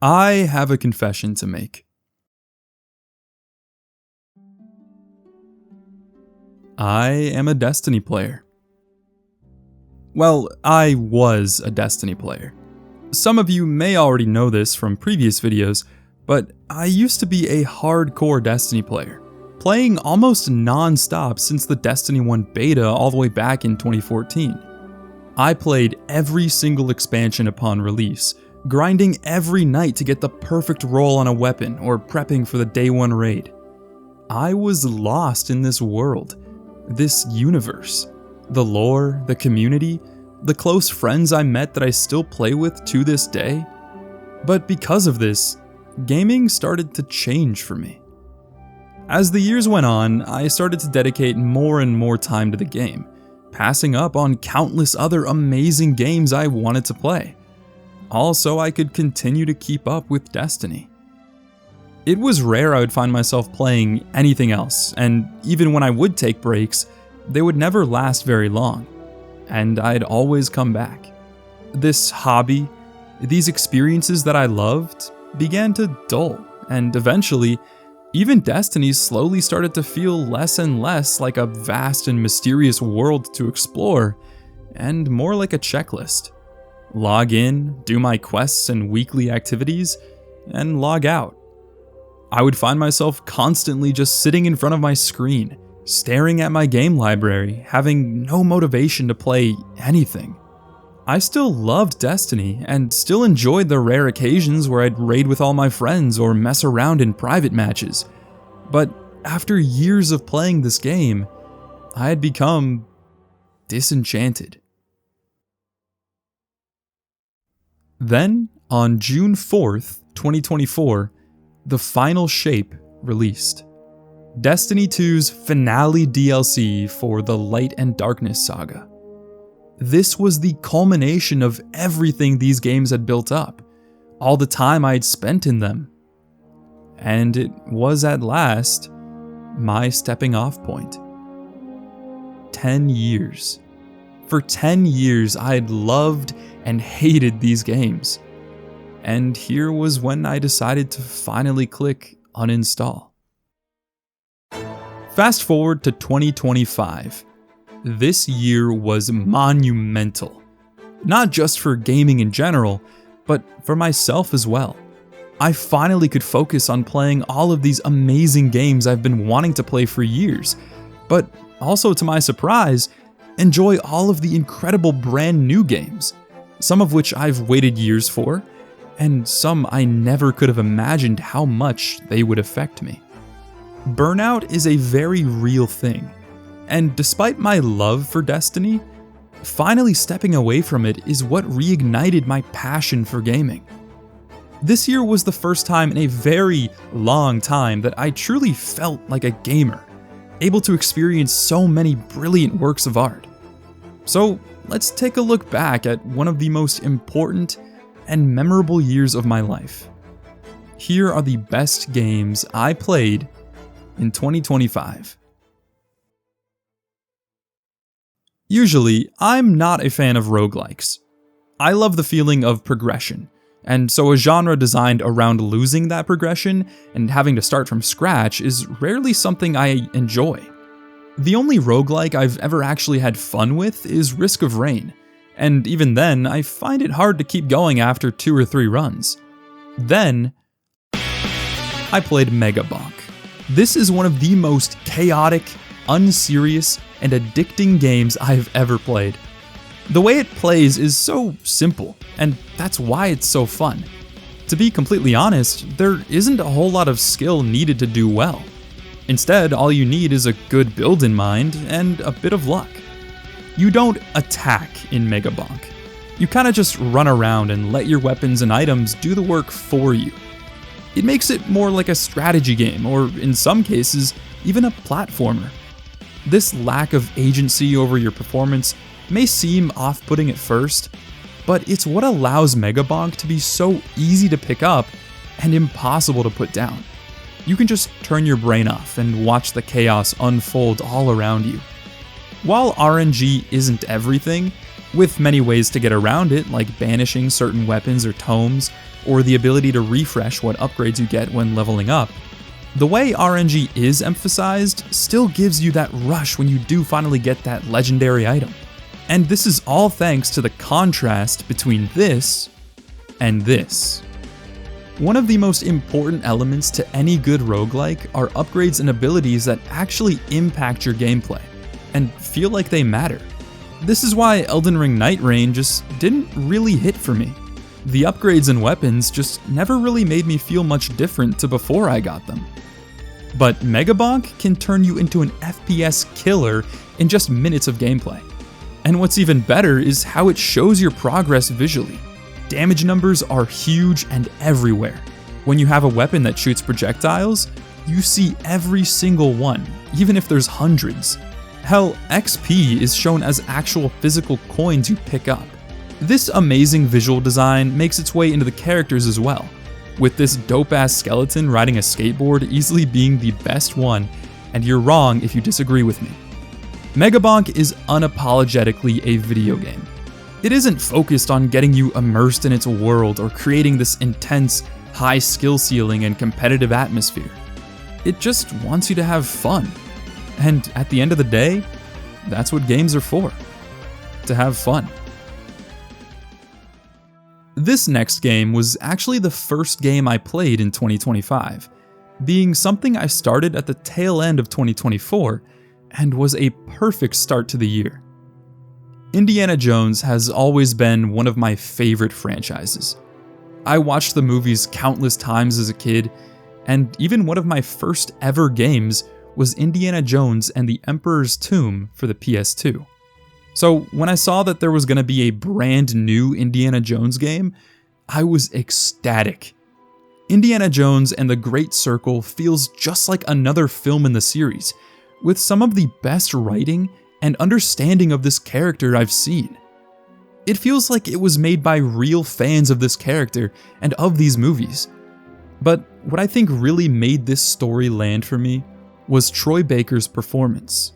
I have a confession to make. I am a Destiny player. Well, I was a Destiny player. Some of you may already know this from previous videos, but I used to be a hardcore Destiny player, playing almost non-stop since the Destiny 1 beta all the way back in 2014. I played every single expansion upon release, grinding every night to get the perfect roll on a weapon or prepping for the day 1 raid. I was lost in this world, this universe. The lore, the community, the close friends I met that I still play with to this day. But because of this, gaming started to change for me. As the years went on, I started to dedicate more and more time to the game, passing up on countless other amazing games I wanted to play. Also, I could continue to keep up with Destiny. It was rare I would find myself playing anything else, and even when I would take breaks, they would never last very long, and I'd always come back. This hobby, these experiences that I loved, began to dull, and eventually, even Destiny slowly started to feel less and less like a vast and mysterious world to explore, and more like a checklist. Log in, do my quests and weekly activities, and log out. I would find myself constantly just sitting in front of my screen, staring at my game library, having no motivation to play anything. I still loved Destiny, and still enjoyed the rare occasions where I'd raid with all my friends or mess around in private matches. But after years of playing this game, I had become disenchanted. Then, on June 4th, 2024, the final shape released. Destiny 2's finale DLC for the Light and Darkness saga. This was the culmination of everything these games had built up, all the time I had spent in them. And it was at last my stepping off point. 10 years. For 10 years, I had loved and hated these games. And here was when I decided to finally click uninstall. Fast forward to 2025. This year was monumental. Not just for gaming in general, but for myself as well. I finally could focus on playing all of these amazing games I've been wanting to play for years, but also, to my surprise, enjoy all of the incredible brand new games, some of which I've waited years for, and some I never could have imagined how much they would affect me. Burnout is a very real thing, and despite my love for Destiny, finally stepping away from it is what reignited my passion for gaming. This year was the first time in a very long time that I truly felt like a gamer, able to experience so many brilliant works of art. So let's take a look back at one of the most important and memorable years of my life. Here are the best games I played in 2025. Usually, I'm not a fan of roguelikes. I love the feeling of progression, and so a genre designed around losing that progression and having to start from scratch is rarely something I enjoy. The only roguelike I've ever actually had fun with is Risk of Rain, and even then, I find it hard to keep going after 2 or 3 runs. Then, I played Megabonk. This is one of the most chaotic, unserious, and addicting games I've ever played. The way it plays is so simple, and that's why it's so fun. To be completely honest, there isn't a whole lot of skill needed to do well. Instead, all you need is a good build in mind and a bit of luck. You don't attack in Megabonk. You kinda just run around and let your weapons and items do the work for you. It makes it more like a strategy game, or in some cases, even a platformer. This lack of agency over your performance may seem off-putting at first, but it's what allows Megabonk to be so easy to pick up and impossible to put down. You can just turn your brain off and watch the chaos unfold all around you. While RNG isn't everything, with many ways to get around it like banishing certain weapons or tomes, or the ability to refresh what upgrades you get when leveling up, the way RNG is emphasized still gives you that rush when you do finally get that legendary item. And this is all thanks to the contrast between this and this. One of the most important elements to any good roguelike are upgrades and abilities that actually impact your gameplay and feel like they matter. This is why Elden Ring Night Rain just didn't really hit for me. The upgrades and weapons just never really made me feel much different to before I got them. But Megabonk can turn you into an FPS killer in just minutes of gameplay. And what's even better is how it shows your progress visually. Damage numbers are huge and everywhere. When you have a weapon that shoots projectiles, you see every single one, even if there's hundreds. Hell, XP is shown as actual physical coins you pick up. This amazing visual design makes its way into the characters as well, with this dope-ass skeleton riding a skateboard easily being the best one, and you're wrong if you disagree with me. Megabonk is unapologetically a video game. It isn't focused on getting you immersed in its world or creating this intense, high skill ceiling and competitive atmosphere. It just wants you to have fun. And at the end of the day, that's what games are for. To have fun. This next game was actually the first game I played in 2025, being something I started at the tail end of 2024 and was a perfect start to the year. Indiana Jones has always been one of my favorite franchises. I watched the movies countless times as a kid, and even one of my first ever games was Indiana Jones and the Emperor's Tomb for the PS2. So when I saw that there was going to be a brand new Indiana Jones game, I was ecstatic. Indiana Jones and the Great Circle feels just like another film in the series, with some of the best writing and understanding of this character I've seen. It feels like it was made by real fans of this character and of these movies. But what I think really made this story land for me was Troy Baker's performance.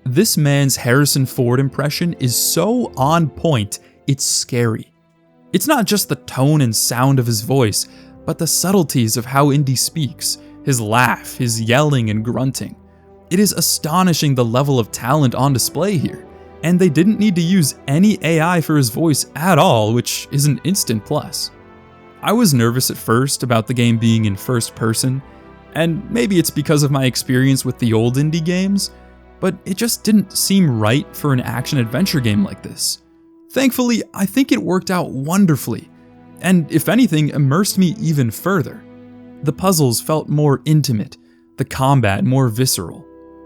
This man's Harrison Ford impression is so on point, it's scary. It's not just the tone and sound of his voice, but the subtleties of how Indy speaks, his laugh, his yelling and grunting. It is astonishing the level of talent on display here, and they didn't need to use any AI for his voice at all, which is an instant plus. I was nervous at first about the game being in first person, and maybe it's because of my experience with the old Indy games, but it just didn't seem right for an action-adventure game like this. Thankfully, I think it worked out wonderfully, and if anything, immersed me even further. The puzzles felt more intimate, the combat more visceral.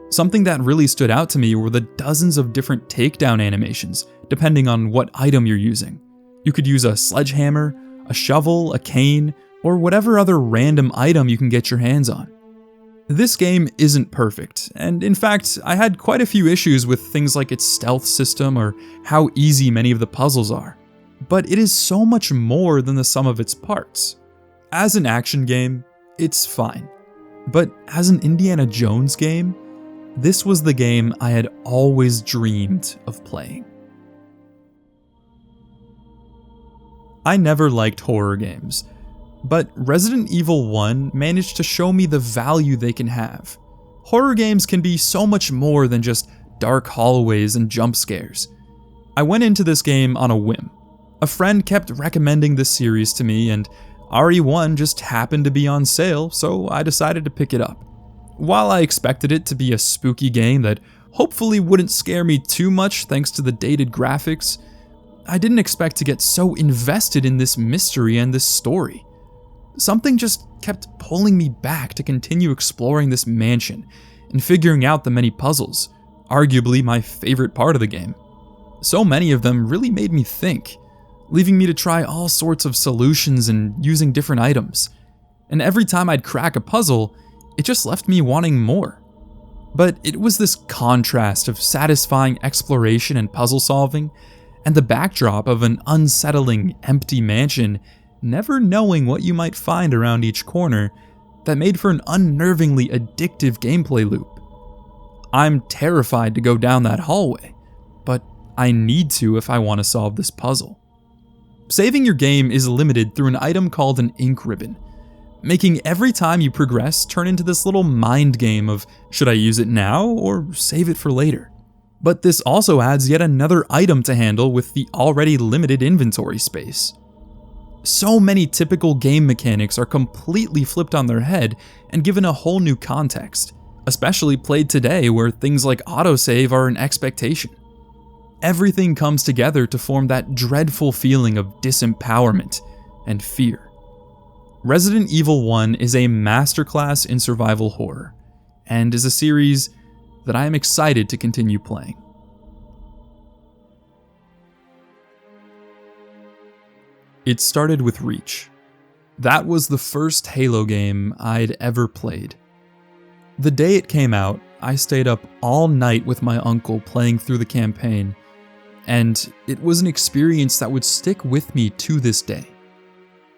Something that really stood out to me were the dozens of different takedown animations, depending on what item you're using. You could use a sledgehammer, a shovel, a cane, or whatever other random item you can get your hands on. This game isn't perfect, and in fact, I had quite a few issues with things like its stealth system or how easy many of the puzzles are. But it is so much more than the sum of its parts. As an action game, it's fine. But as an Indiana Jones game, this was the game I had always dreamed of playing. I never liked horror games, but Resident Evil 1 managed to show me the value they can have. Horror games can be so much more than just dark hallways and jump scares. I went into this game on a whim. A friend kept recommending this series to me, and RE1 just happened to be on sale, so I decided to pick it up. While I expected it to be a spooky game that hopefully wouldn't scare me too much thanks to the dated graphics, I didn't expect to get so invested in this mystery and this story. Something just kept pulling me back to continue exploring this mansion and figuring out the many puzzles, arguably my favorite part of the game. So many of them really made me think, leaving me to try all sorts of solutions and using different items. And every time I'd crack a puzzle, it just left me wanting more. But it was this contrast of satisfying exploration and puzzle solving, and the backdrop of an unsettling, empty mansion, never knowing what you might find around each corner, that made for an unnervingly addictive gameplay loop. I'm terrified to go down that hallway, but I need to if I want to solve this puzzle. Saving your game is limited through an item called an ink ribbon, making every time you progress turn into this little mind game of should I use it now or save it for later. But this also adds yet another item to handle with the already limited inventory space. So many typical game mechanics are completely flipped on their head and given a whole new context, especially played today where things like autosave are an expectation. Everything comes together to form that dreadful feeling of disempowerment and fear. Resident Evil 1 is a masterclass in survival horror, and is a series that I am excited to continue playing. It started with Reach. That was the first Halo game I'd ever played. The day it came out, I stayed up all night with my uncle playing through the campaign, and it was an experience that would stick with me to this day.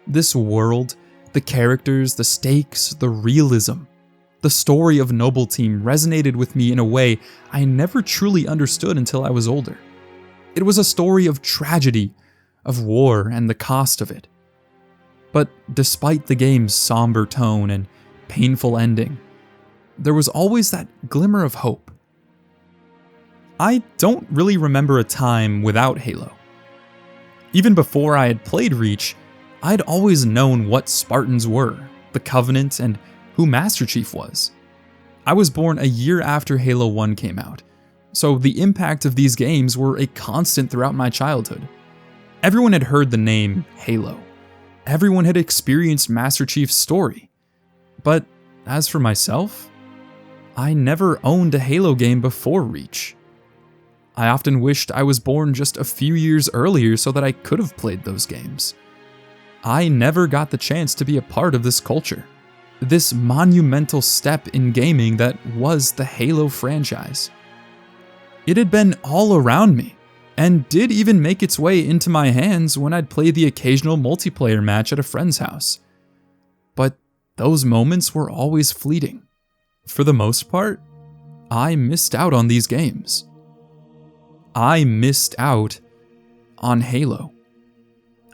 This world, the characters, the stakes, the realism, the story of Noble Team resonated with me in a way I never truly understood until I was older. It was a story of tragedy, of war, and the cost of it. But despite the game's somber tone and painful ending, there was always that glimmer of hope. I don't really remember a time without Halo. Even before I had played Reach, I'd always known what Spartans were, the Covenant, and who Master Chief was. I was born a year after Halo 1 came out, so the impact of these games were a constant throughout my childhood. Everyone had heard the name Halo. Everyone had experienced Master Chief's story. But as for myself, I never owned a Halo game before Reach. I often wished I was born just a few years earlier so that I could have played those games. I never got the chance to be a part of this culture, this monumental step in gaming that was the Halo franchise. It had been all around me, and did even make its way into my hands when I'd play the occasional multiplayer match at a friend's house. But those moments were always fleeting. For the most part, I missed out on these games. I missed out on Halo.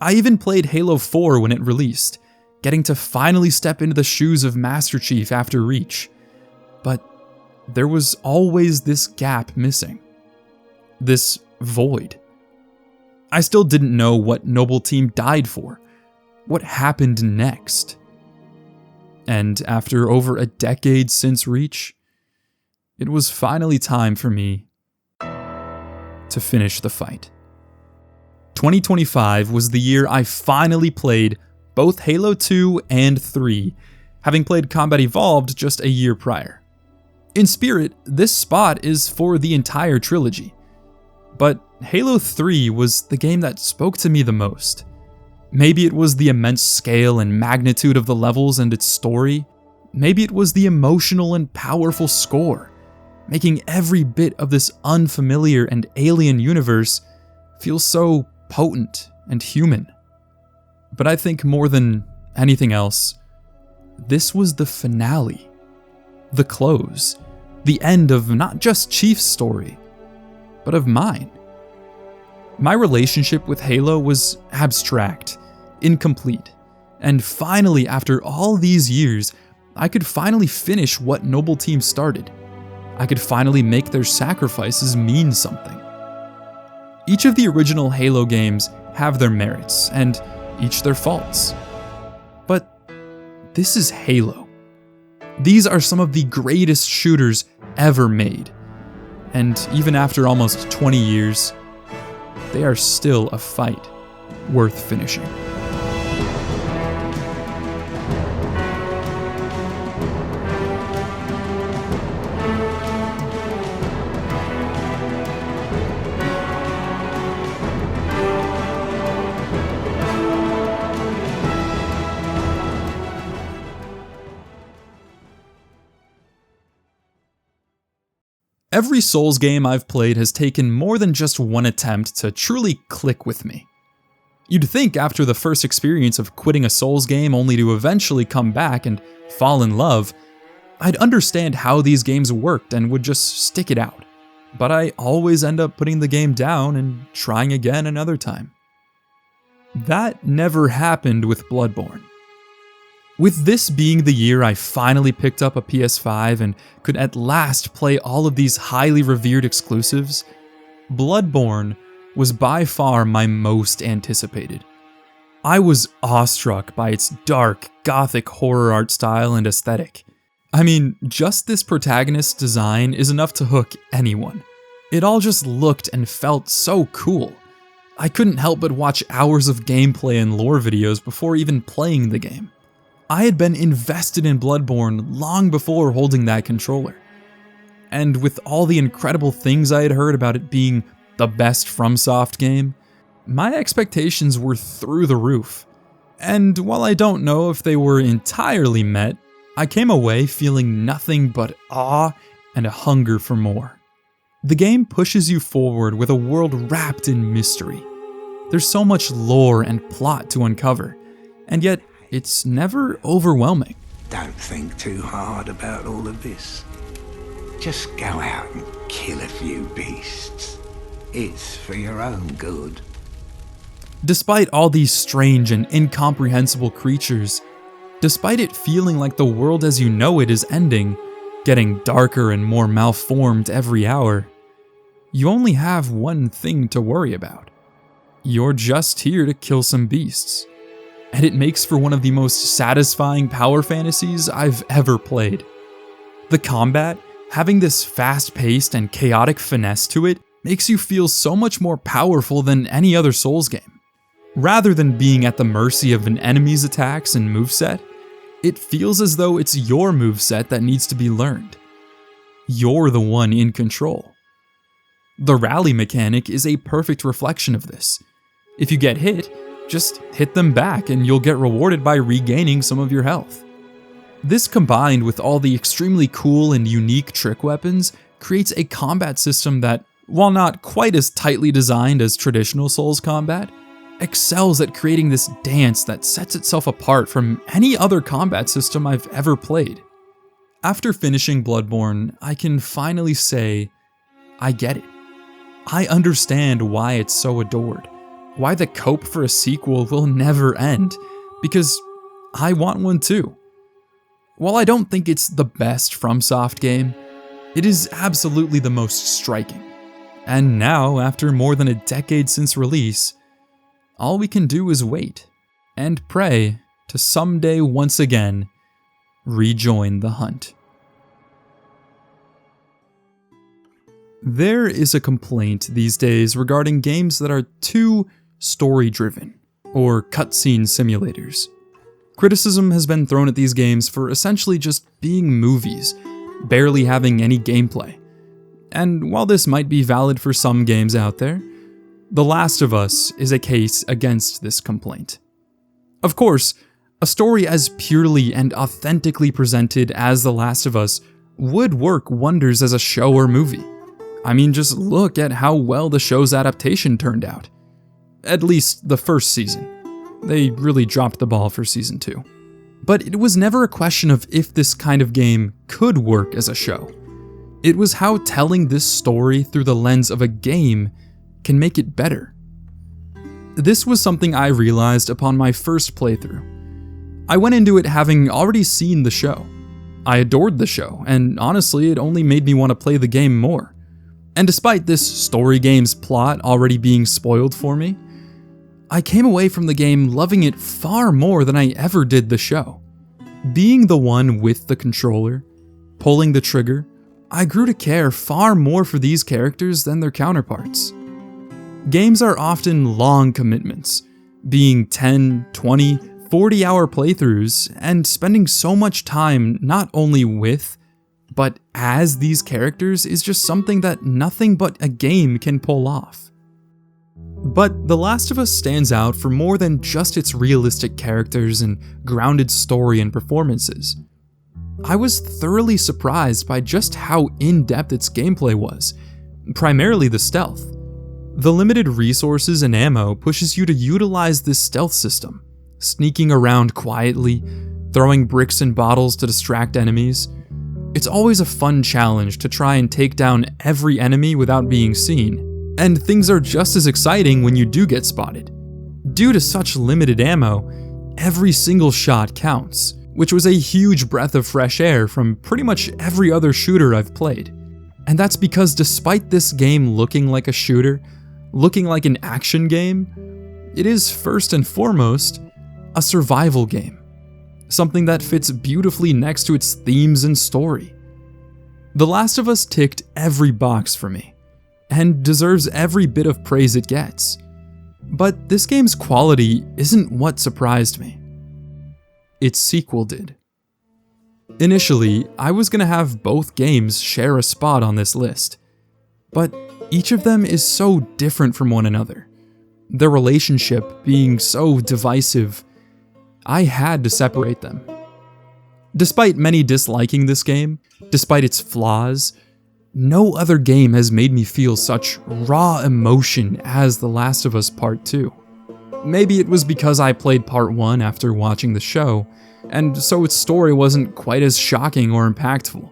I even played Halo 4 when it released, getting to finally step into the shoes of Master Chief after Reach. But there was always this gap missing. This void. I still didn't know what Noble Team died for, what happened next. And after over a decade since Reach, it was finally time for me to finish the fight. 2025 was the year I finally played both Halo 2 and 3, having played Combat Evolved just a year prior. In spirit, this spot is for the entire trilogy. But Halo 3 was the game that spoke to me the most. Maybe it was the immense scale and magnitude of the levels and its story. Maybe it was the emotional and powerful score, making every bit of this unfamiliar and alien universe feel so potent and human. But I think more than anything else, this was the finale, the close, the end of not just Chief's story, but of mine. My relationship with Halo was abstract, incomplete, and finally, after all these years, I could finally finish what Noble Team started. I could finally make their sacrifices mean something. Each of the original Halo games have their merits, and each their faults. But this is Halo. These are some of the greatest shooters ever made. And even after almost 20 years, they are still a fight worth finishing. Every Souls game I've played has taken more than just one attempt to truly click with me. You'd think after the first experience of quitting a Souls game only to eventually come back and fall in love, I'd understand how these games worked and would just stick it out. But I always end up putting the game down and trying again another time. That never happened with Bloodborne. With this being the year I finally picked up a PS5 and could at last play all of these highly revered exclusives, Bloodborne was by far my most anticipated. I was awestruck by its dark, gothic horror art style and aesthetic. I mean, just this protagonist's design is enough to hook anyone. It all just looked and felt so cool. I couldn't help but watch hours of gameplay and lore videos before even playing the game. I had been invested in Bloodborne long before holding that controller. And with all the incredible things I had heard about it being the best FromSoft game, my expectations were through the roof. And while I don't know if they were entirely met, I came away feeling nothing but awe and a hunger for more. The game pushes you forward with a world wrapped in mystery. There's so much lore and plot to uncover, and yet it's never overwhelming. Don't think too hard about all of this. Just go out and kill a few beasts. It's for your own good. Despite all these strange and incomprehensible creatures, despite it feeling like the world as you know it is ending, getting darker and more malformed every hour, you only have one thing to worry about. You're just here to kill some beasts. And it makes for one of the most satisfying power fantasies I've ever played. The combat, having this fast-paced and chaotic finesse to it, makes you feel so much more powerful than any other Souls game. Rather than being at the mercy of an enemy's attacks and moveset, it feels as though it's your moveset that needs to be learned. You're the one in control. The rally mechanic is a perfect reflection of this. If you get hit, just hit them back and you'll get rewarded by regaining some of your health. This combined with all the extremely cool and unique trick weapons creates a combat system that, while not quite as tightly designed as traditional Souls combat, excels at creating this dance that sets itself apart from any other combat system I've ever played. After finishing Bloodborne, I can finally say, I get it. I understand why it's so adored, why the cope for a sequel will never end, because I want one too. While I don't think it's the best FromSoft game, it is absolutely the most striking. And now, after more than a decade since release, all we can do is wait and pray to someday once again rejoin the hunt. There is a complaint these days regarding games that are too story-driven, or cutscene simulators. Criticism has been thrown at these games for essentially just being movies, barely having any gameplay. And while this might be valid for some games out there, The Last of Us is a case against this complaint. Of course, a story as purely and authentically presented as The Last of Us would work wonders as a show or movie. I mean, just look at how well the show's adaptation turned out. At least the first season. They really dropped the ball for season 2. But it was never a question of if this kind of game could work as a show. It was how telling this story through the lens of a game can make it better. This was something I realized upon my first playthrough. I went into it having already seen the show. I adored the show, and honestly, it only made me want to play the game more. And despite this story game's plot already being spoiled for me, I came away from the game loving it far more than I ever did the show. Being the one with the controller, pulling the trigger, I grew to care far more for these characters than their counterparts. Games are often long commitments, being 10, 20, 40-hour playthroughs, and spending so much time not only with, but as these characters is just something that nothing but a game can pull off. But The Last of Us stands out for more than just its realistic characters and grounded story and performances. I was thoroughly surprised by just how in-depth its gameplay was, primarily the stealth. The limited resources and ammo pushes you to utilize this stealth system, sneaking around quietly, throwing bricks and bottles to distract enemies. It's always a fun challenge to try and take down every enemy without being seen, and things are just as exciting when you do get spotted. Due to such limited ammo, every single shot counts, which was a huge breath of fresh air from pretty much every other shooter I've played. And that's because despite this game looking like a shooter, looking like an action game, it is first and foremost a survival game. Something that fits beautifully next to its themes and story. The Last of Us ticked every box for me, and deserves every bit of praise it gets. But this game's quality isn't what surprised me. Its sequel did. Initially, I was gonna have both games share a spot on this list, but each of them is so different from one another. Their relationship being so divisive, I had to separate them. Despite many disliking this game, despite its flaws, no other game has made me feel such raw emotion as The Last of Us Part 2. Maybe it was because I played Part 1 after watching the show, and so its story wasn't quite as shocking or impactful.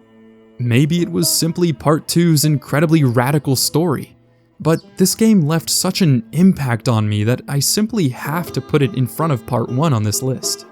Maybe it was simply Part 2's incredibly radical story. But this game left such an impact on me that I simply have to put it in front of Part 1 on this list.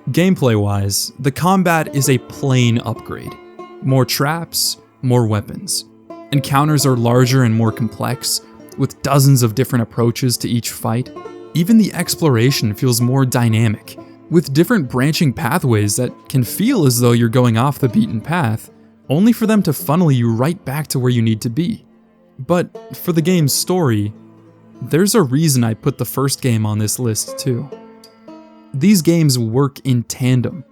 Gameplay-wise, the combat is a plain upgrade. More traps, more weapons. Encounters are larger and more complex, with dozens of different approaches to each fight. Even the exploration feels more dynamic, with different branching pathways that can feel as though you're going off the beaten path, only for them to funnel you right back to where you need to be. But for the game's story, there's a reason I put the first game on this list too. These games work in tandem.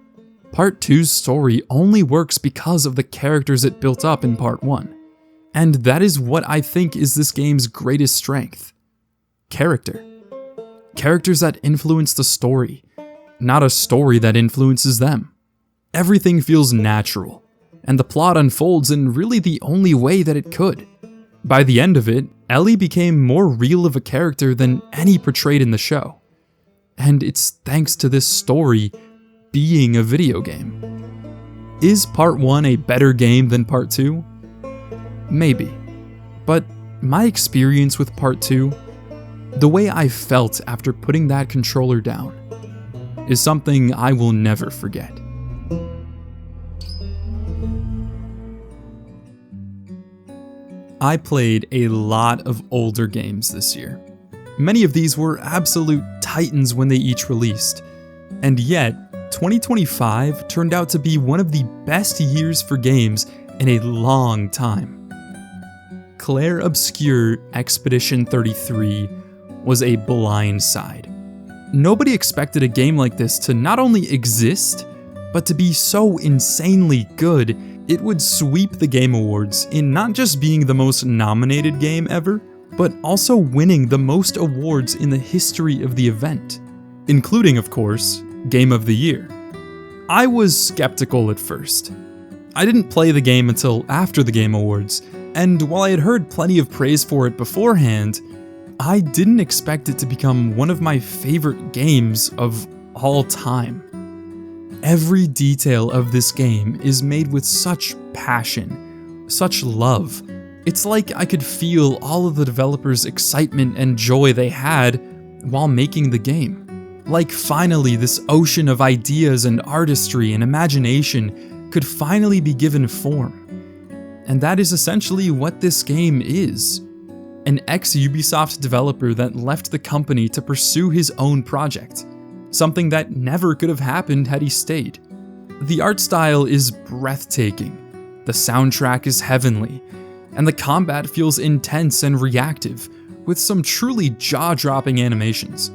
Part 2's story only works because of the characters it built up in Part 1. And that is what I think is this game's greatest strength. Character. Characters that influence the story, not a story that influences them. Everything feels natural, and the plot unfolds in really the only way that it could. By the end of it, Ellie became more real of a character than any portrayed in the show. And it's thanks to this story being a video game. Is Part 1 a better game than Part 2? Maybe. But my experience with Part 2, the way I felt after putting that controller down, is something I will never forget. I played a lot of older games this year. Many of these were absolute titans when they each released, and yet 2025 turned out to be one of the best years for games in a long time. Clair Obscur Expedition 33 was a blindside. Nobody expected a game like this to not only exist, but to be so insanely good it would sweep the Game Awards in not just being the most nominated game ever, but also winning the most awards in the history of the event, including, of course, Game of the Year. I was skeptical at first. I didn't play the game until after the Game Awards, and while I had heard plenty of praise for it beforehand, I didn't expect it to become one of my favorite games of all time. Every detail of this game is made with such passion, such love. It's like I could feel all of the developers' excitement and joy they had while making the game. Like finally this ocean of ideas and artistry and imagination could finally be given form. And that is essentially what this game is. An ex-Ubisoft developer that left the company to pursue his own project. Something that never could have happened had he stayed. The art style is breathtaking, the soundtrack is heavenly, and the combat feels intense and reactive, with some truly jaw-dropping animations.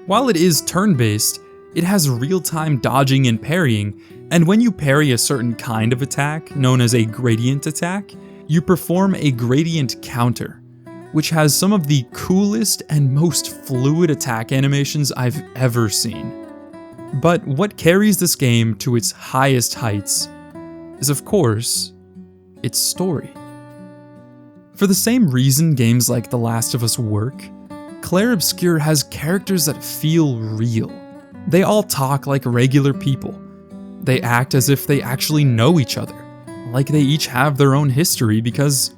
While it is turn-based, it has real-time dodging and parrying, and when you parry a certain kind of attack, known as a gradient attack, you perform a gradient counter, which has some of the coolest and most fluid attack animations I've ever seen. But what carries this game to its highest heights is, of course, its story. For the same reason games like The Last of Us work, Clair Obscur has characters that feel real. They all talk like regular people. They act as if they actually know each other, like they each have their own history because,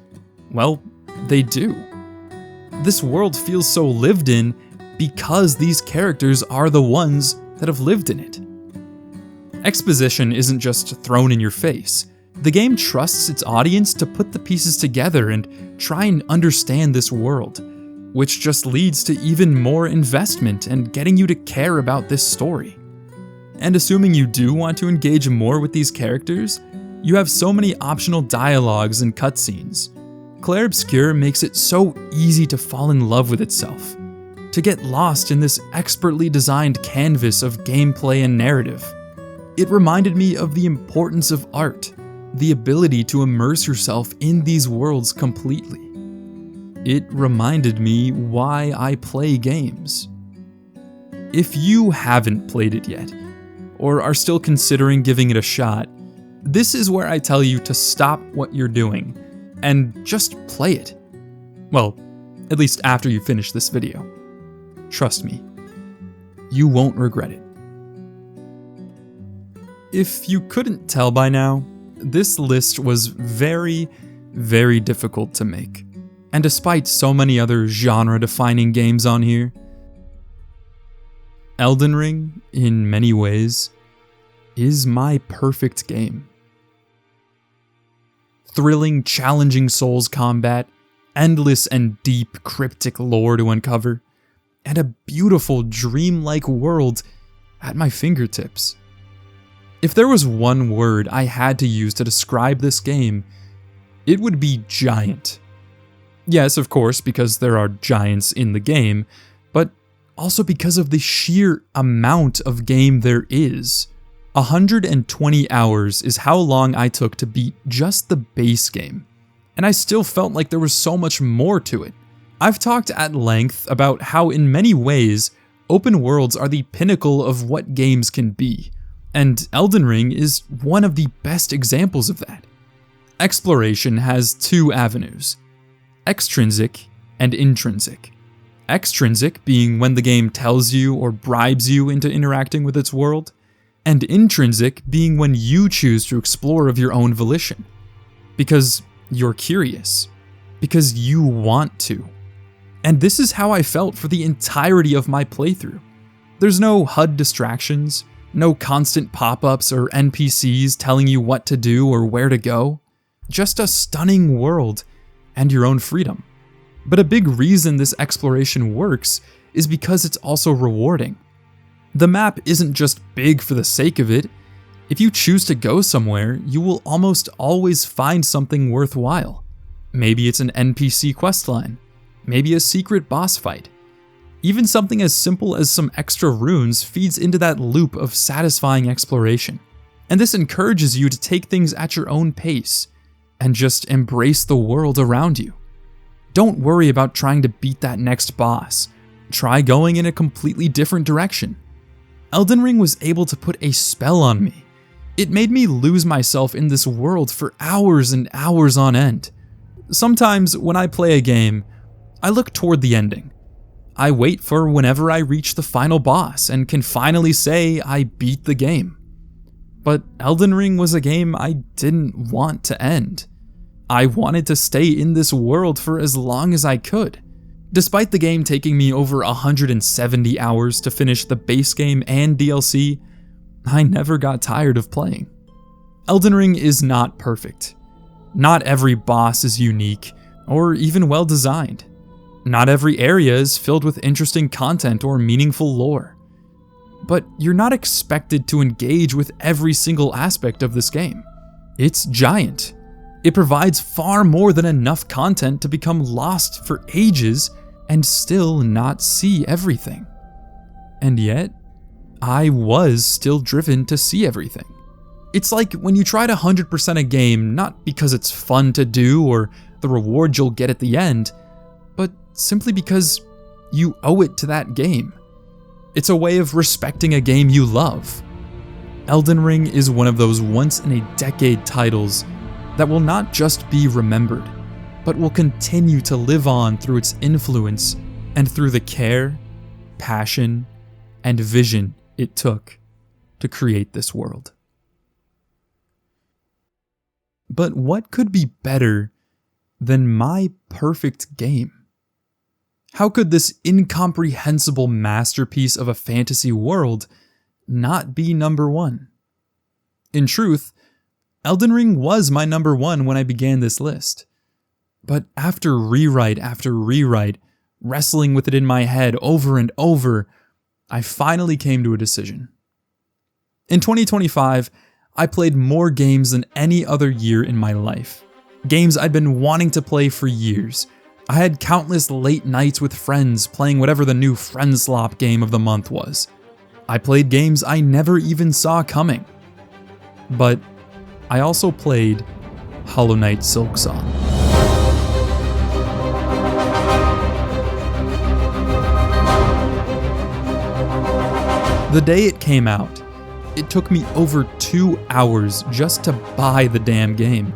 well, they do. This world feels so lived in, because these characters are the ones that have lived in it. Exposition isn't just thrown in your face. The game trusts its audience to put the pieces together and try and understand this world, which just leads to even more investment and getting you to care about this story. And assuming you do want to engage more with these characters, you have so many optional dialogues and cutscenes. Clair Obscur makes it so easy to fall in love with itself, to get lost in this expertly designed canvas of gameplay and narrative. It reminded me of the importance of art, the ability to immerse yourself in these worlds completely. It reminded me why I play games. If you haven't played it yet, or are still considering giving it a shot, this is where I tell you to stop what you're doing and just play it. Well, at least after you finish this video. Trust me, you won't regret it. If you couldn't tell by now, this list was very, very difficult to make. And despite so many other genre-defining games on here, Elden Ring, in many ways, is my perfect game. Thrilling, challenging Souls combat, endless and deep cryptic lore to uncover, and a beautiful, dreamlike world at my fingertips. If there was one word I had to use to describe this game, it would be giant. Yes, of course, because there are giants in the game, but also because of the sheer amount of game there is. 120 hours is how long I took to beat just the base game, and I still felt like there was so much more to it. I've talked at length about how in many ways, open worlds are the pinnacle of what games can be, and Elden Ring is one of the best examples of that. Exploration has two avenues, extrinsic and intrinsic. Extrinsic being when the game tells you or bribes you into interacting with its world, and intrinsic being when you choose to explore of your own volition. Because you're curious. Because you want to. And this is how I felt for the entirety of my playthrough. There's no HUD distractions, no constant pop-ups or NPCs telling you what to do or where to go. Just a stunning world and your own freedom. But a big reason this exploration works is because it's also rewarding. The map isn't just big for the sake of it. If you choose to go somewhere, you will almost always find something worthwhile. Maybe it's an NPC questline, maybe a secret boss fight. Even something as simple as some extra runes feeds into that loop of satisfying exploration. And this encourages you to take things at your own pace and just embrace the world around you. Don't worry about trying to beat that next boss. Try going in a completely different direction. Elden Ring was able to put a spell on me. It made me lose myself in this world for hours and hours on end. Sometimes when I play a game, I look toward the ending. I wait for whenever I reach the final boss and can finally say I beat the game. But Elden Ring was a game I didn't want to end. I wanted to stay in this world for as long as I could. Despite the game taking me over 170 hours to finish the base game and DLC, I never got tired of playing. Elden Ring is not perfect. Not every boss is unique, or even well designed. Not every area is filled with interesting content or meaningful lore. But you're not expected to engage with every single aspect of this game. It's giant. It provides far more than enough content to become lost for ages and still not see everything. And yet, I was still driven to see everything. It's like when you try to 100% a game, not because it's fun to do or the reward you'll get at the end, but simply because you owe it to that game. It's a way of respecting a game you love. Elden Ring is one of those once-in-a-decade titles that will not just be remembered, but will continue to live on through its influence and through the care, passion, and vision it took to create this world. But what could be better than my perfect game? How could this incomprehensible masterpiece of a fantasy world not be number one? In truth, Elden Ring was my number one when I began this list. But after rewrite after rewrite, wrestling with it in my head over and over, I finally came to a decision. In 2025, I played more games than any other year in my life. Games I'd been wanting to play for years. I had countless late nights with friends playing whatever the new Friendslop game of the month was. I played games I never even saw coming. But I also played Hollow Knight Silksong. The day it came out, it took me over 2 hours just to buy the damn game.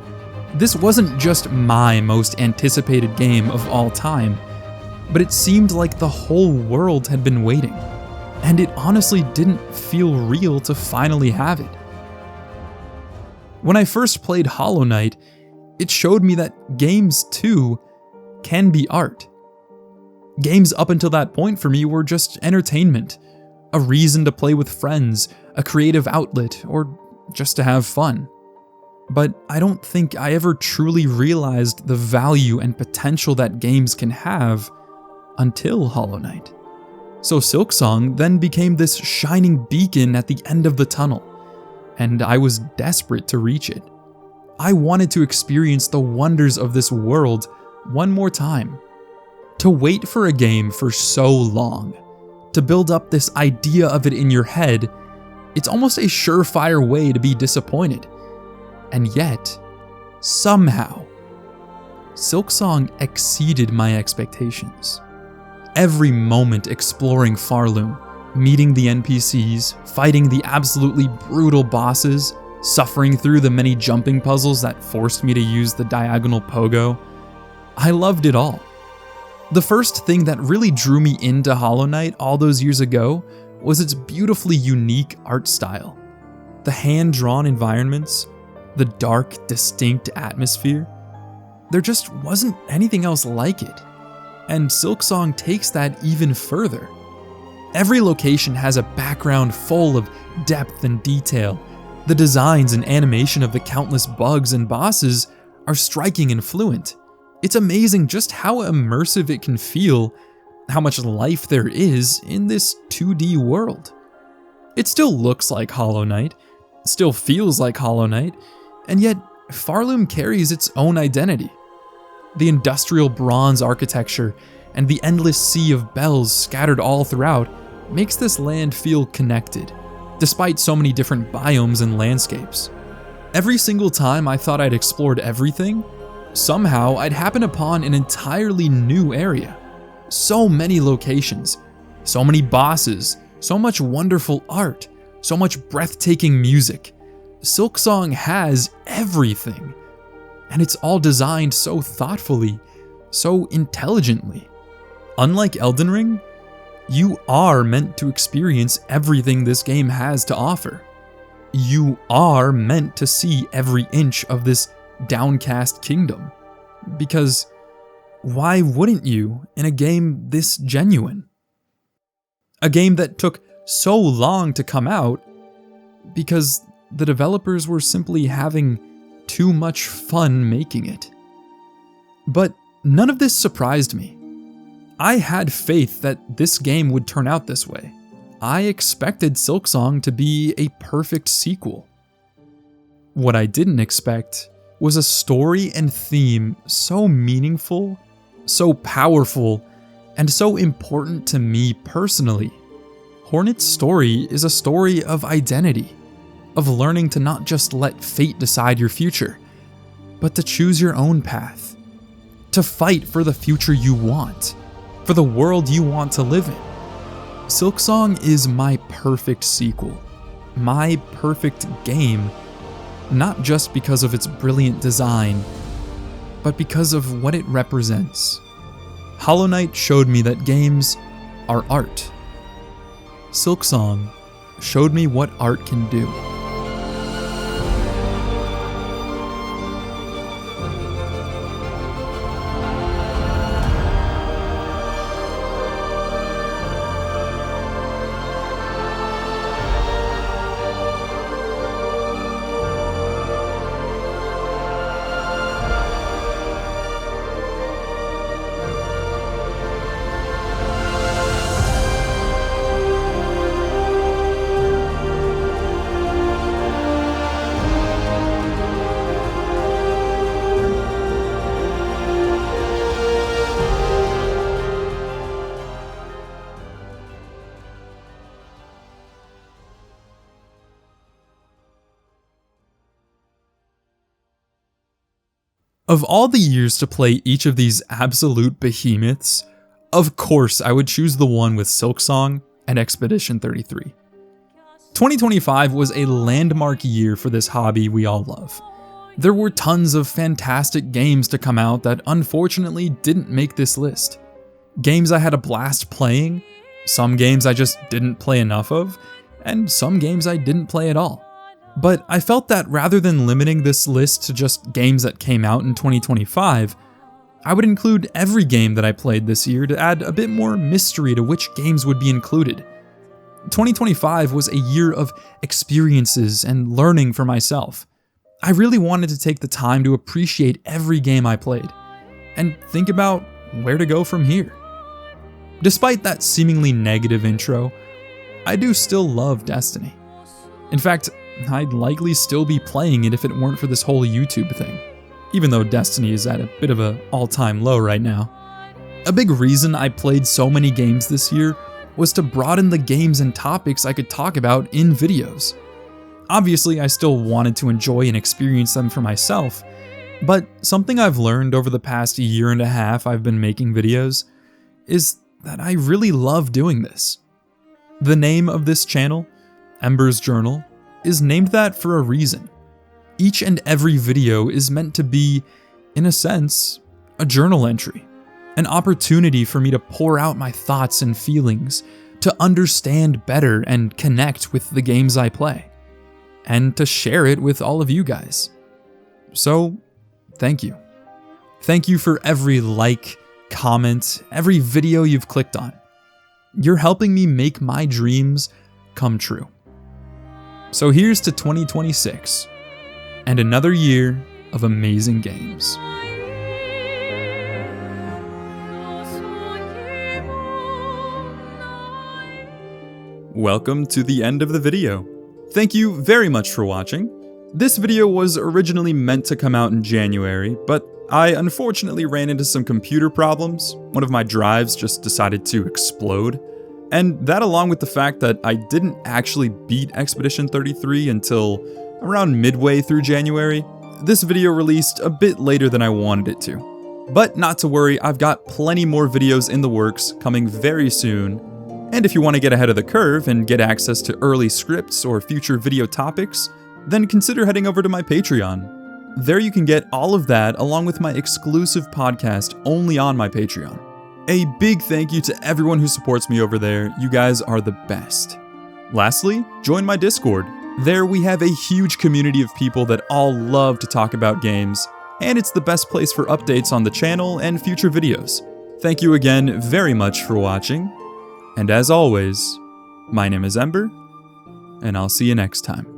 This wasn't just my most anticipated game of all time, but it seemed like the whole world had been waiting, and it honestly didn't feel real to finally have it. When I first played Hollow Knight, it showed me that games too can be art. Games up until that point for me were just entertainment, a reason to play with friends, a creative outlet, or just to have fun. But I don't think I ever truly realized the value and potential that games can have until Hollow Knight. So Silksong then became this shining beacon at the end of the tunnel, and I was desperate to reach it. I wanted to experience the wonders of this world one more time. To wait for a game for so long, to build up this idea of it in your head, it's almost a surefire way to be disappointed. And yet, somehow, Silksong exceeded my expectations. Every moment exploring Farloom, meeting the NPCs, fighting the absolutely brutal bosses, suffering through the many jumping puzzles that forced me to use the diagonal pogo, I loved it all. The first thing that really drew me into Hollow Knight all those years ago was its beautifully unique art style. The hand-drawn environments, the dark, distinct atmosphere. There just wasn't anything else like it. And Silksong takes that even further. Every location has a background full of depth and detail. The designs and animation of the countless bugs and bosses are striking and fluent. It's amazing just how immersive it can feel, how much life there is in this 2D world. It still looks like Hollow Knight, still feels like Hollow Knight, and yet Farloom carries its own identity. The industrial bronze architecture and the endless sea of bells scattered all throughout makes this land feel connected, despite so many different biomes and landscapes. Every single time I thought I'd explored everything, somehow I'd happen upon an entirely new area. So many locations, so many bosses, so much wonderful art, so much breathtaking music. Silksong has everything, and it's all designed so thoughtfully, so intelligently. Unlike Elden Ring, you are meant to experience everything this game has to offer. You are meant to see every inch of this downcast kingdom. Because why wouldn't you in a game this genuine? A game that took so long to come out because the developers were simply having too much fun making it. But none of this surprised me. I had faith that this game would turn out this way. I expected Silksong to be a perfect sequel. What I didn't expect was a story and theme so meaningful, so powerful, and so important to me personally. Hornet's story is a story of identity, of learning to not just let fate decide your future, but to choose your own path, to fight for the future you want, for the world you want to live in. Silksong is my perfect sequel, my perfect game, not just because of its brilliant design, but because of what it represents. Hollow Knight showed me that games are art. Silksong showed me what art can do. Of all the years to play each of these absolute behemoths, of course I would choose the one with Silksong and Expedition 33. 2025 was a landmark year for this hobby we all love. There were tons of fantastic games to come out that unfortunately didn't make this list. Games I had a blast playing, some games I just didn't play enough of, and some games I didn't play at all. But I felt that rather than limiting this list to just games that came out in 2025, I would include every game that I played this year to add a bit more mystery to which games would be included. 2025 was a year of experiences and learning for myself. I really wanted to take the time to appreciate every game I played, and think about where to go from here. Despite that seemingly negative intro, I do still love Destiny. In fact, I'd likely still be playing it if it weren't for this whole YouTube thing, even though Destiny is at a bit of an all-time low right now. A big reason I played so many games this year was to broaden the games and topics I could talk about in videos. Obviously, I still wanted to enjoy and experience them for myself, but something I've learned over the past year and a half I've been making videos is that I really love doing this. The name of this channel, Ember's Journal, is named that for a reason. Each and every video is meant to be, in a sense, a journal entry. An opportunity for me to pour out my thoughts and feelings, to understand better and connect with the games I play, and to share it with all of you guys. So, thank you. Thank you for every like, comment, every video you've clicked on. You're helping me make my dreams come true. So here's to 2026, and another year of amazing games. Welcome to the end of the video. Thank you very much for watching. This video was originally meant to come out in January, but I unfortunately ran into some computer problems. One of my drives just decided to explode. And that, along with the fact that I didn't actually beat Expedition 33 until around midway through January, this video released a bit later than I wanted it to. But not to worry, I've got plenty more videos in the works coming very soon. And if you want to get ahead of the curve and get access to early scripts or future video topics, then consider heading over to my Patreon. There you can get all of that along with my exclusive podcast only on my Patreon. A big thank you to everyone who supports me over there. You guys are the best. Lastly, join my Discord. There we have a huge community of people that all love to talk about games, and it's the best place for updates on the channel and future videos. Thank you again very much for watching, and as always, my name is Ember, and I'll see you next time.